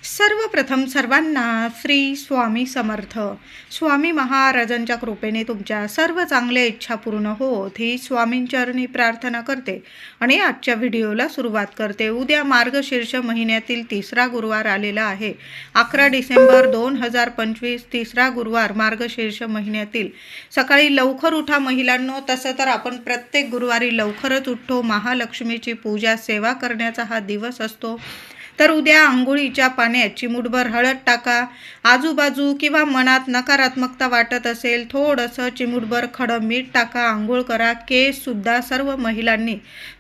सर्वप्रथम सर्वांना श्री स्वामी समर्थ. स्वामी महाराजांच्या कृपेने तुमच्या सर्व चांगल्या इच्छा पूर्ण होत ही स्वामींचरणी प्रार्थना करते आणि आजच्या व्हिडिओला सुरुवात करते. उद्या मार्गशीर्ष महिन्यातील तिसरा गुरुवार आलेला आहे. 11 डिसेंबर 2025 तिसरा गुरुवार मार्गशीर्ष महिन्यातील. सकाळी लवकर उठा महिलांनो. तसं तर आपण प्रत्येक गुरुवारी लवकरच उठतो. महालक्ष्मीची पूजा सेवा करण्याचा हा दिवस असतो. तर उद्या आंघोळीच्या पाण्यात चिमूटभर हळद टाका. आजूबाजू किंवा मनात नकारात्मकता वाटत असेल थोडंसं चिमूटभर खडं मीठ टाका. आंघोळ करा. केससुद्धा सर्व महिलांनी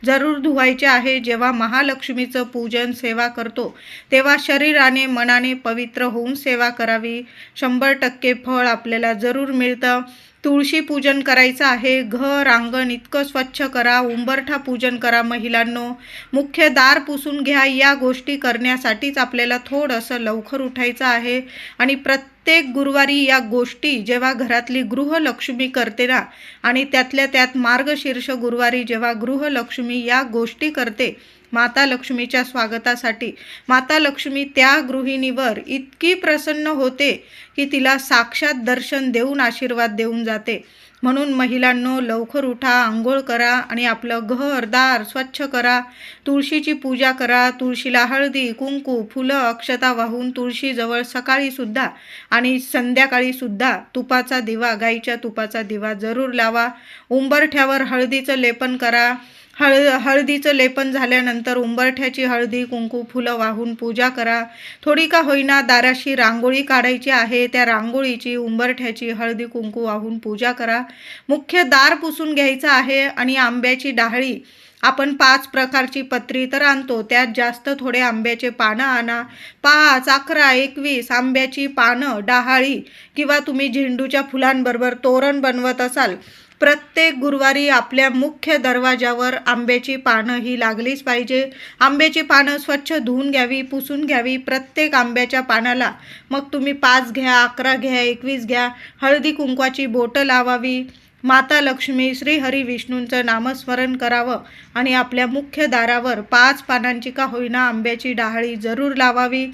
जरूर धुवायचे आहे. जेव्हा महालक्ष्मीचं पूजन सेवा करतो तेव्हा शरीराने मनाने पवित्र होऊन सेवा करावी. 100% फळ आपल्याला जरूर मिळतं. तुळशी पूजन करायचं आहे. घर अंगण इतकं स्वच्छ करा. उंबरठा पूजन करा महिलांनो. मुख्य दार पुसून घ्या. या गोष्टी करण्यासाठीच आपल्याला थोडंसं लवकर उठायचं आहे. आणि प्रत्येक गुरुवारी या गोष्टी जेव्हा घरातली गृहलक्ष्मी करते ना, आणि त्यातल्या त्यात मार्गशीर्ष गुरुवारी जेव्हा गृहलक्ष्मी या गोष्टी करते माता लक्ष्मीच्या स्वागतासाठी, माता लक्ष्मी त्या गृहिणीवर इतकी प्रसन्न होते की तिला साक्षात दर्शन देऊन आशीर्वाद देऊन जाते. म्हणून महिलांनो लवकर उठा, आंघोळ करा आणि आपलं घर दार स्वच्छ करा. तुळशीची पूजा करा. तुळशीला हळदी कुंकू फुलं अक्षता वाहून तुळशीजवळ सकाळीसुद्धा आणि संध्याकाळीसुद्धा तुपाचा दिवा, गाईच्या तुपाचा दिवा जरूर लावा. उंबरठ्यावर हळदीचं लेपन करा. हळदीचं लेपन झाल्यानंतर उंबरठ्याची हळदी कुंकू फुलं वाहून पूजा करा. थोडी का होईना दाराशी रांगोळी काढायची आहे. त्या रांगोळीची उंबरठ्याची हळदी कुंकू वाहून पूजा करा. मुख्य दार पुसून घ्यायचं आहे. आणि आंब्याची डहाळी, आपण 5 प्रकारची पत्री तर आणतो, त्यात जास्त थोडे आंब्याचे पानं आणा. 5, 11, 21 आंब्याची पानं, डहाळी किंवा तुम्ही झेंडूच्या फुलांबरोबर तोरण बनवत असाल. प्रत्येक गुरुवारी आपल्या मुख्य दरवाजावर आंब्याची पानं ही लागलीच पाहिजे. आंब्याची पानं स्वच्छ धुवून घ्यावी, पुसून घ्यावी. प्रत्येक आंब्याच्या पानाला मग तुम्ही 5 घ्या, 11 घ्या, 21 घ्या. हळदी कुंकवाची बोटं लावावी. माता लक्ष्मी श्री हरी विष्णूंचं नामस्मरण करावं आणि आपल्या मुख्य दारावर 5 पानांची का होईना आंब्याची डहाळी जरूर लावावी.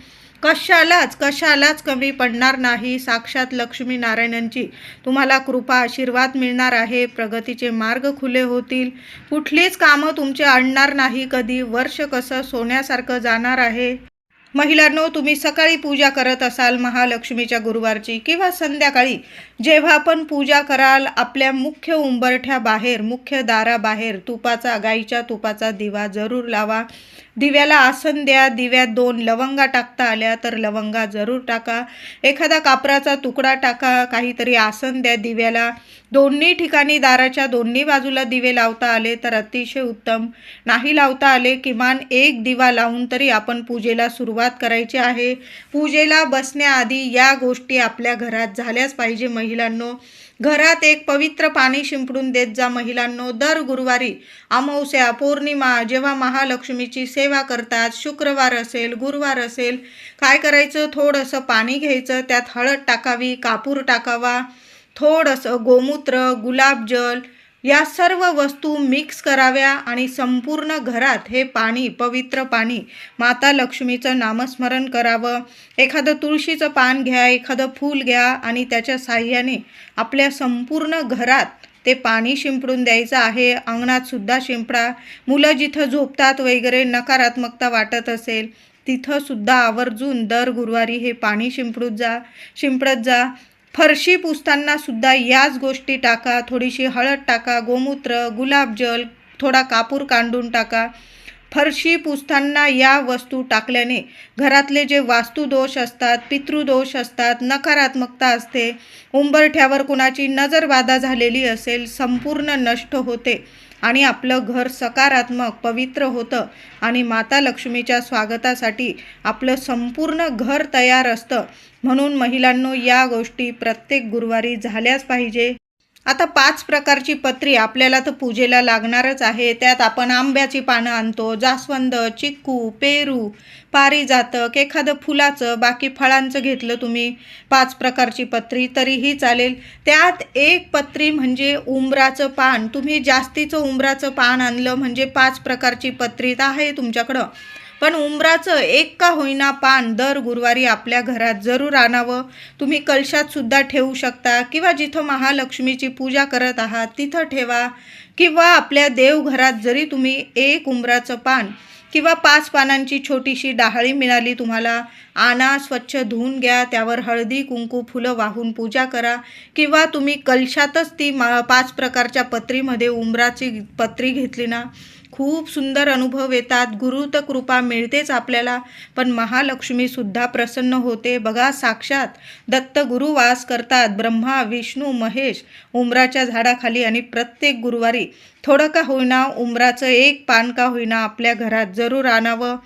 कशालाच कमी पडणार नाही. साक्षात लक्ष्मी नारायणांची तुम्हाला कृपा आशीर्वाद मिळणार आहे. प्रगतीचे मार्ग खुले होतील. कुठलीच कामं तुमचे अडणार नाही. कधी वर्ष कसं सोन्यासारखं जाणार आहे. महिलांनो तुम्ही सकाळी पूजा करत असाल महालक्ष्मीच्या गुरुवारची किंवा संध्याकाळी जेव्हा पण पूजा कराल, आपल्या मुख्य उंबरठ्याबाहेर, मुख्य दाराबाहेर तुपाचा, गाईच्या तुपाचा दिवा जरूर लावा. दिव्याला आसन द्या. दिव्यात 2 लवंगा टाकता आल्या तर लवंगा जरूर टाका. एखादा कापराचा तुकडा टाका. काहीतरी आसन द्या दिव्याला. दोन्ही ठिकाणी दाराच्या दोन्ही बाजूला दिवे लावता आले तर अतिशय उत्तम. नाही लावता आले किमान 1 दिवा लावून तरी आपण पूजेला सुरुवात करायची आहे. पूजेला बसण्याआधी या गोष्टी आपल्या घरात झाल्याच पाहिजे महिलांनो. घरात एक पवित्र पाणी शिंपडून देत जा महिलांनो. दर गुरुवारी, अमावस्या, पौर्णिमा जेव्हा महालक्ष्मीची सेवा करतात, शुक्रवार असेल, गुरुवार असेल, काय करायचं, थोडंसं पाणी घ्यायचं, त्यात हळद टाकावी, कापूर टाकावा, थोडंसं गोमूत्र, गुलाबजल या सर्व वस्तू मिक्स कराव्या आणि संपूर्ण घरात हे पाणी, पवित्र पाणी, माता लक्ष्मीचं नामस्मरण करावं. एखादं तुळशीचं पान घ्या, एखादं फूल घ्या आणि त्याच्या साह्याने आपल्या संपूर्ण घरात ते पाणी शिंपडून द्यायचं आहे. अंगणात सुद्धा शिंपडा. मुलं जिथं झोपतात वगैरे नकारात्मकता वाटत असेल तिथंसुद्धा आवर्जून दर गुरुवारी हे पाणी शिंपडत जा. फरशी पुसताना सुद्धा याच गोष्टी टाका. थोडीशी हळद टाका, गोमूत्र, गुलाबजल, थोडा कापूर कांडून टाका. फरशी पुसताना या वस्तू टाकल्याने घरातले जे वास्तुदोष असतात, पितृदोष असतात, नकारात्मकता असते, उंबरठ्यावर कुणाची नजरबाधा झालेली असेल, संपूर्ण नष्ट होते आणि आपलं घर सकारात्मक पवित्र होतं आणि माता लक्ष्मीच्या स्वागतासाठी आपलं संपूर्ण घर तयार असतं. म्हणून महिलांनो या गोष्टी प्रत्येक गुरुवारी झाल्याच पाहिजे. आता 5 प्रकारची पत्री आपल्याला तर पूजेला लागणारच आहे. त्यात आपण आंब्याची पानं आणतो, जास्वंद, चिक्कू, पेरू, पारिजातक, एखादं फुलाचं, बाकी फळांचं घेतलं तुम्ही 5 प्रकारची पत्री तरीही चालेल. त्यात 1 पत्री म्हणजे उंबराचं पान. तुम्ही जास्तीचं उंबराचं पान आणलं म्हणजे 5 प्रकारची पत्री तर आहे तुमच्याकडं, पण उंबराचं एक का होईना पान दर गुरुवारी आपल्या घरात जरूर आणावं. तुम्ही कलशात सुद्धा ठेवू शकता किंवा जिथं महालक्ष्मीची पूजा करत आहात तिथं ठेवा, किंवा आपल्या देवघरात जरी तुम्ही एक उंबराचं पान किंवा 5 पानांची छोटीशी डहाळी मिळाली तुम्हाला, आणा, स्वच्छ धुवून घ्या, त्यावर हळदी कुंकू फुलं वाहून पूजा करा. किंवा तुम्ही कलशातच ती 5 प्रकारच्या पत्रीमध्ये उंबराची पत्री घेतली ना, खूप सुंदर अनुभव येतात. गुरुत कृपा मिळतेच आपल्याला, पण महालक्ष्मीसुद्धा प्रसन्न होते. बघा, साक्षात दत्त गुरु वास करतात, ब्रह्मा विष्णू महेश उंबराच्या झाडाखाली. आणि प्रत्येक गुरुवारी थोडं का होईना उंबराचं एक पान का होईना आपल्या घरात जरूर आणावं.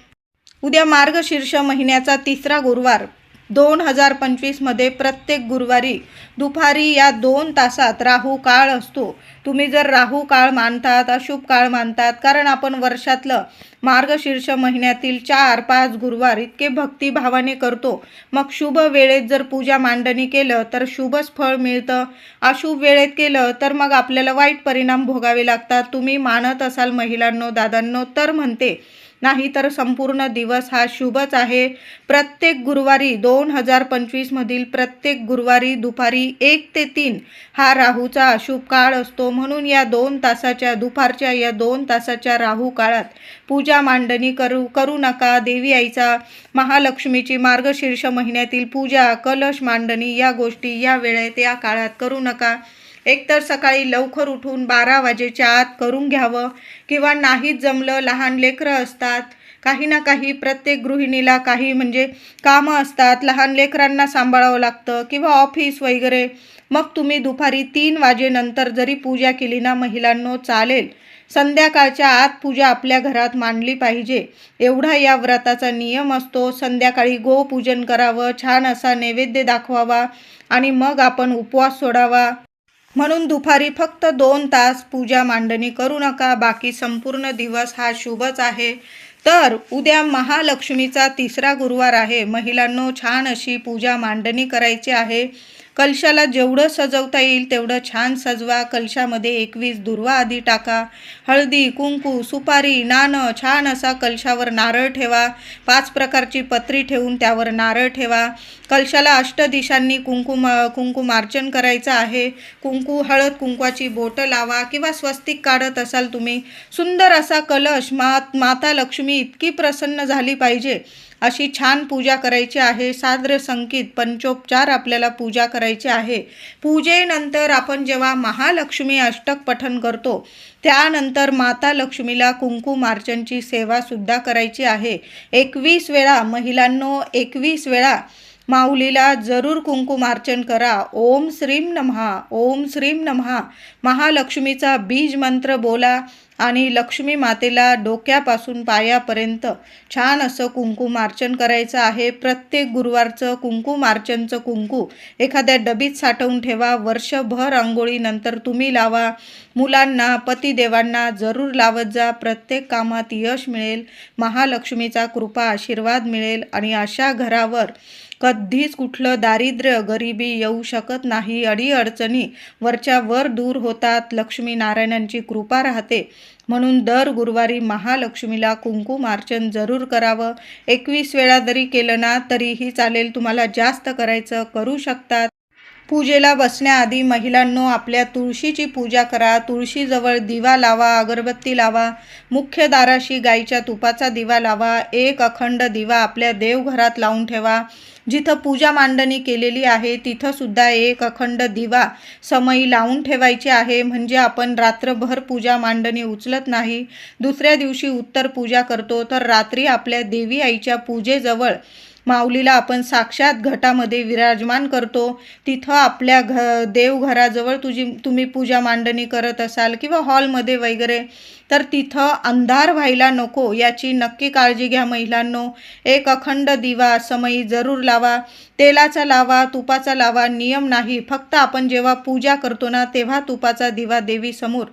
उद्या मार्गशीर्ष महिन्याचा 3रा गुरुवार 2025 मध्ये प्रत्येक गुरुवारी दुपारी या 2 तासात राहू काळ असतो. तुम्ही जर राहू काळ मानतात, अशुभ काळ मानतात, कारण आपण वर्षातलं मार्गशीर्ष महिन्यातील 4-5 गुरुवार इतके भक्तिभावाने करतो, मग शुभ वेळेत जर पूजा मांडणी केलं तर शुभच फळ मिळतं. अशुभ वेळेत केलं तर मग आपल्याला वाईट परिणाम भोगावे लागतात. तुम्ही मानत असाल महिलांनो, दादांनो, तर म्हणते, नाही तर संपूर्ण दिवस हा शुभच आहे. प्रत्येक गुरुवारी 2025 मधील प्रत्येक गुरुवारी दुपारी 1 ते 3 हा राहूचा अशुभ काळ असतो. म्हणून या 2 तासाच्या दुपारच्या या 2 तासाच्या राहू काळात पूजा मांडणी करू नका. देवी आईचा, महालक्ष्मीची मार्गशीर्ष महिन्यातील पूजा, कलश मांडणी या गोष्टी या वेळेत या काळात करू नका. एकतर सकाळी लवकर उठून 12 वाजेच्या आत करून घ्यावं, किंवा नाहीच जमलं, लहान लेकरं असतात, काही ना काही प्रत्येक गृहिणीला काही कामं असतात, लहान लेकरांना सांभाळावं लागतं, किंवा ऑफिस वगैरे, मग तुम्ही दुपारी 3 वाजेनंतर जरी पूजा केली ना महिलांनो चालेल. संध्याकाळच्या आत पूजा आपल्या घरात मांडली पाहिजे, एवढा या व्रताचा नियम असतो. संध्याकाळी गोपूजन करावं, छान असा नैवेद्य दाखवावा आणि मग आपण उपवास सोडावा. म्हणून दुपारी फक्त 2 तास पूजा मांडणी करू नका, बाकी संपूर्ण दिवस हा शुभच आहे. तर उद्या महालक्ष्मीचा 3रा गुरुवार आहे. महिलांनो, छान अशी पूजा मांडणी करायची आहे. कलशाला जेवढं सजवता येईल तेवढं छान सजवा. कलशामध्ये 21 दुर्वा आधी टाका, हळदी कुंकू सुपारी नाणं, छान असा कलशावर नारळ ठेवा. 5 प्रकारची पत्री ठेवून त्यावर नारळ ठेवा. कलशाला अष्टदिशांनी कुंकुमार्चन करायचं आहे. हळद कुंकवाची बोटं लावा, किंवा स्वस्तिक काढत असाल तुम्ही. सुंदर असा कलश, माता लक्ष्मी इतकी प्रसन्न झाली पाहिजे अशी छान पूजा करायची आहे. साद्र संकेत पंचोपचार आपल्याला पूजा करायची आहे. पूजेनंतर आपण जेव्हा महालक्ष्मी अष्टक पठण करतो त्यानंतर माता लक्ष्मीला कुंकुमार्चनची सेवा सुद्धा करायची आहे. 21 वेळा महिलांनो, 21 वेळा माऊलीला जरूर कुंकुमार्चन करा. ओम श्रीम नमः, ओम श्रीम नमः महालक्ष्मीचा बीज मंत्र बोला आणि लक्ष्मी मातेला डोक्यापासून पायापर्यंत छान असं कुंकुमार्चन करायचं आहे. प्रत्येक गुरुवारचं कुंकुमार्चनचं कुंकू एखाद्या डबीत साठवून ठेवा. वर्षभर अंघोळीनंतर तुम्ही लावा. मुलांना, पतिदेवांना जरूर लावत जा. प्रत्येक कामात यश मिळेल, महालक्ष्मीचा कृपा आशीर्वाद मिळेल आणि अशा घरावर कधीच कुठलं दारिद्र्य, गरिबी येऊ शकत नाही. अडीअडचणी वरच्या वर दूर होतात. लक्ष्मी नारायणांची कृपा राहते. म्हणून दर गुरुवारी महालक्ष्मीला कुंकुमार्चन जरूर करावं. 21 वेळा जरी केलं ना तरीही चालेल, तुम्हाला जास्त करायचं करू शकतात. पूजेला बसण्याआधी महिलांनो, आपल्या तुळशीची पूजा करा. तुळशीजवळ दिवा लावा, अगरबत्ती लावा. मुख्य दाराशी गाईच्या तुपाचा दिवा लावा. एक अखंड दिवा आपल्या देवघरात लावून ठेवा. जिथं पूजा मांडणी केलेली आहे तिथं सुद्धा एक अखंड दिवा समयी लावून ठेवायची आहे. म्हणजे आपण रात्रभर पूजा मांडणी उचलत नाही. दुसऱ्या दिवशी उत्तर पूजा करतो तर रात्री आपल्या देवी आईच्या पूजेजवळ माऊलीला आपण साक्षात घटामध्ये विराजमान करतो. तिथं आपल्या देवघराजवळ तुम्ही पूजा मांडणी करत असाल किंवा हॉलमध्ये वगैरे, तर तिथं अंधार व्हायला नको याची नक्की काळजी घ्या महिलांनो. एक अखंड दिवा समयी जरूर लावा. तेलाचा लावा, तुपाचा लावा, नियम नाही. फक्त आपण जेव्हा पूजा करतो ना तेव्हा तुपाचा दिवा देवीसमोर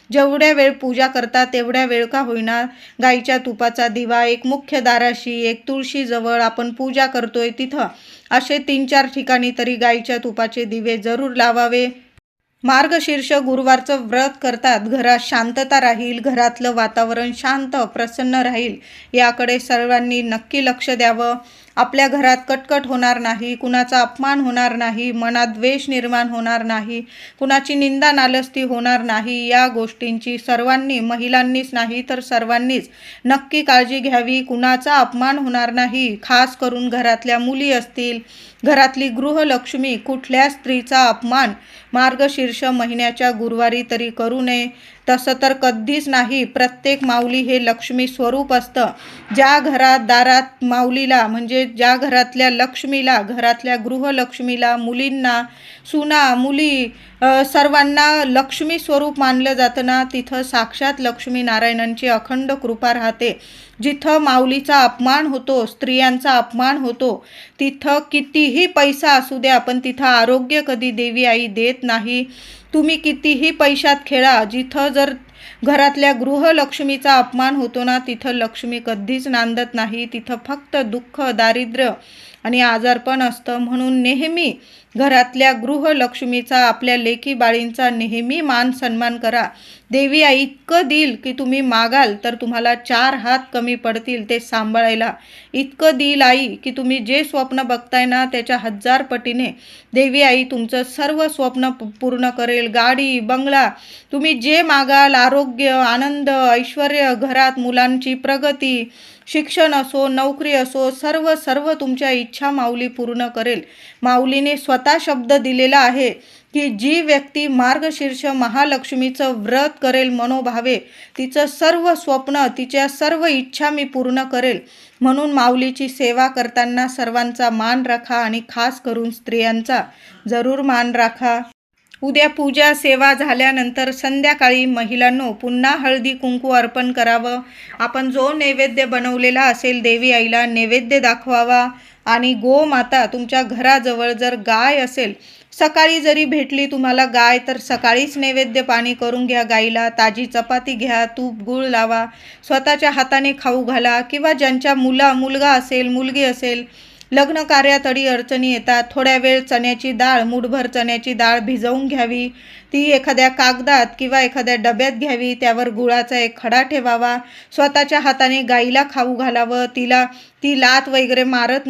जेवढ्या वेळ पूजा करता तेवढ्या वेळ का होईना गाईच्या तुपाचा दिवा एक मुख्य दाराशी, एक तुळशीजवळ आपण पूजा करतोय तिथं असे 3-4 ठिकाणी तरी गाईच्या तुपाचे दिवे जरूर लावावे. मार्गशीर्ष गुरुवारचं व्रत करतात, घरात शांतता राहील, घरातलं वातावरण शांत प्रसन्न राहील, याकडे सर्वांनी नक्की लक्ष द्यावं. आपल्या घरात कटकट होणार नाही, कुणाचा अपमान होणार नाही, मनात द्वेष निर्माण होणार नाही, कुणाची निंदा नालस्ती होणार नाही. या गोष्टींची सर्वांनी, महिलांनीच नाही तर सर्वांनीच नक्की काळजी घ्यावी. कुणाचा अपमान होणार नाही. खास करून घरातल्या मुली असतील, घरातली गृहलक्ष्मी, कुठल्या स्त्रीचा अपमान मार्गशीर्ष महिन्याच्या गुरुवारी तरी करू नये. तसं तर कधीच नाही. प्रत्येक माऊली हे लक्ष्मी स्वरूप असतं. ज्या घरात दारात माऊलीला, म्हणजे ज्या घरातल्या लक्ष्मीला, घरातल्या गृहलक्ष्मीला, मुलींना, सुना, मुली, सर्वांना लक्ष्मी स्वरूप मानलं जातं ना, तिथं साक्षात लक्ष्मी नारायणांची अखंड कृपा राहते. जिथं माऊलीचा अपमान होतो, स्त्रियांचा अपमान होतो, तिथं कितीही पैसा असू द्या, पण तिथं आरोग्य कधी देवी आई देत नाही. तुम्ही कितीही पैशात खेळा, जिथं जर घरातल्या गृहलक्ष्मीचा अपमान होतो ना, तिथं लक्ष्मी कधीच नांदत नाही. तिथं फक्त दुःख, दारिद्र्य आणि आजारपण असतं. म्हणून नेहमी घरातल्या गृहलक्ष्मीचा, आपल्या लेकी बाळींचा नेहमी मान सन्मान करा. देवी आई इतकं देईल की तुम्ही मागाल तर तुम्हाला 4 हात कमी पडतील ते सांभाळायला. इतकं देईल आई की तुम्ही जे स्वप्न बघताय ना, त्याच्या 1000 पटीने देवी आई तुमचं सर्व स्वप्न पूर्ण करेल. गाडी, बंगला, तुम्ही जे मागाल, आरोग्य, आनंद, ऐश्वर्य, घरात मुलांची प्रगती, शिक्षण असो, नोकरी असो, सर्व तुमच्या इच्छा माऊली पूर्ण करेल. माऊलीने स्वतः शब्द दिलेला आहे की जी व्यक्ती मार्गशीर्ष महालक्ष्मीचं व्रत करेल मनोभावे, तिचं सर्व स्वप्न, तिच्या सर्व इच्छा मी पूर्ण करेल. म्हणून माऊलीची सेवा करताना सर्वांचा मान राखा आणि खास करून स्त्रियांचा जरूर मान राखा. उद्या पूजा सेवा झाल्यानंतर संध्याकाळी महिलांनो पुन्हा हळदी कुंकू अर्पण करावं. आपण जो नैवेद्य बनवलेला असेल देवी आईला नैवेद्य दाखवावा. आणि गोमाता, तुमच्या घराजवळ जर गाय असेल, सकाळी जरी भेटली तुम्हाला गाय, तर सकाळीच नैवेद्य पाणी करून घ्या गाईला. ताजी चपाती घ्या, तूप गूळ लावा, स्वतःच्या हाताने खाऊ घाला. किंवा ज्यांच्या मुलगा असेल, मुलगी असेल, लग्न कार्यात अडी अडचणी येतात, थोड्या वेळ चण्याची डाळ, मूठभर चण्याची डाळ भिजवून घ्यावी. ती एखाद्या कागदात किंवा एखाद्या डब्यात घ्यावी. त्यावर गुळाचा एक खडा ठेवावा. स्वतःच्या हाताने गाईला खाऊ घालावं. ती लात वगैरे मारत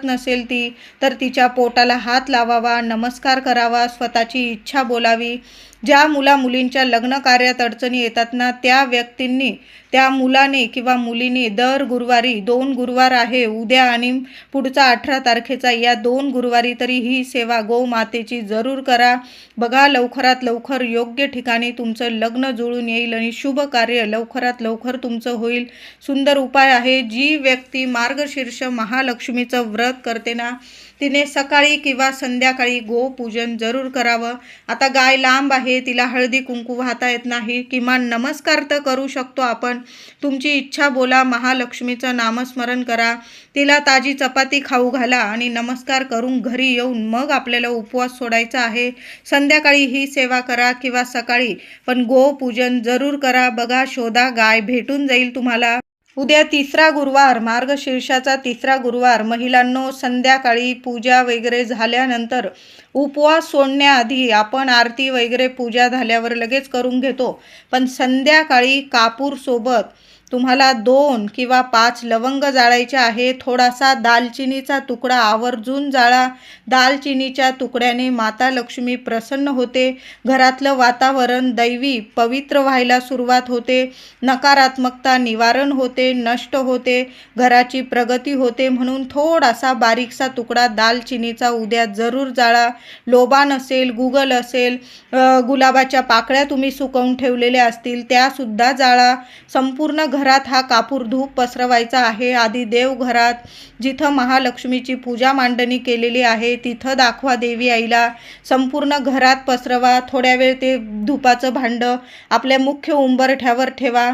नसेल ती, तर तिच्या पोटाला हात लावावा, नमस्कार करावा, स्वतःची इच्छा बोलावी. ज्या मुलींच्या लग्न कार्यात अडचणी येतात ना, त्या व्यक्तींनी, त्या मुलाने किंवा मुलीने दर गुरुवारी, 2 गुरुवार आहे, उद्या आणि पुढचा 18 तारखेचा, या 2 गुरुवारी तरी ही सेवा गोमातेची जरूर करा. बघा, लवकरात लवकर योग्य ठिकाणी तुमचं लग्न जुळून येईल आणि शुभ कार्य लवकरात लवकर तुमचं होईल. सुंदर उपाय आहे. जी व्यक्ती मार्गशीर्ष महालक्ष्मीचं व्रत करते ना, तिने सकाळी किंवा संध्याकाळी गोपूजन जरूर करावं. आता गाय लांब आहे, तिला हळदी कुंकू वाहता येत नाही, किमान नमस्कार तर करू शकतो आपण. तुमची इच्छा बोला, महालक्ष्मीचं नामस्मरण करा, तिला ताजी चपाती खाऊ घाला आणि नमस्कार करून घरी येऊन मग आपल्याला उपवास सोडायचा आहे. संध्याकाळी ही सेवा करा किंवा सकाळी, पण गोपूजन जरूर करा. बघा, शोधा, गाय भेटून जाईल तुम्हाला. उद्या 3रा गुरुवार, मार्गशीर्षाचा 3रा गुरुवार. महिलांनो, संध्याकाळी पूजा वगैरे झाल्यानंतर, उपवास सोडण्याआधी आपण आरती वगैरे पूजा झाल्यावर लगेच करून घेतो, पण संध्याकाळी कापूरसोबत तुम्हाला 2 किंवा 5 लवंग जाळायचे आहे. थोडासा दालचिनीचा तुकडा आवर्जून जाळा. दालचिनीच्या तुकड्याने माता लक्ष्मी प्रसन्न होते. घरातलं वातावरण दैवी पवित्र व्हायला सुरुवात होते. नकारात्मकता निवारण होते, नष्ट होते, घराची प्रगती होते. म्हणून थोडासा बारीकसा तुकडा दालचिनीचा उद्या जरूर जाळा. लोबान असेल, गुगल असेल, गुलाबाच्या पाकळ्या तुम्ही सुकवून ठेवलेल्या असतील, त्यासुद्धा जाळा. संपूर्ण घरात हा कापूर धूप पसरवायचा आहे. आधी देवघरात, जिथं महालक्ष्मीची पूजा मांडणी केलेली आहे, तिथं दाखवा देवी आईला. संपूर्ण घरात पसरवा. थोड्या वेळ ते धुपाचं भांडं आपल्या मुख्य उंबरठ्यावर ठेवा.